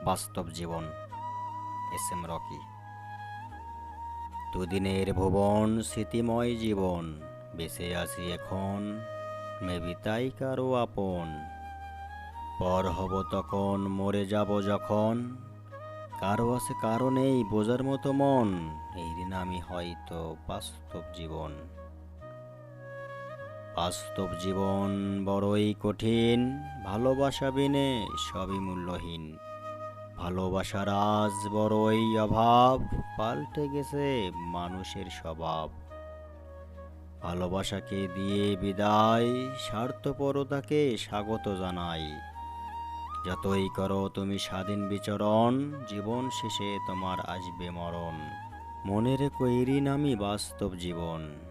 বাস্তব জীবন। S M Rocky. দুদিনের ভুবন, স্মৃতিময় জীবন, বেঁচে আছি এখন, মেবি তাই কারো আপন। পর হব তখন, মরে যাব যখন, কারো আছে কারো নেই বোঝার মতো মন, এই দিন আমি হয়তো বাস্তব জীবন। বাস্তব জীবন বড়ই কঠিন, ভালোবাসা বিনে সবই মূল্যহীন। ভালোবাসার আজ বড়ই অভাব, পাল্টে গেছে মানুষের স্বভাব। ভালোবাসাকে দিয়ে বিদায়, স্বার্থপরতাকে স্বাগত জানাই। যতই করো তুমি স্বাধীন বিচরণ, জীবন শেষে তোমার আসবে মরণ। মনে রেখো এরই নামই বাস্তব জীবন।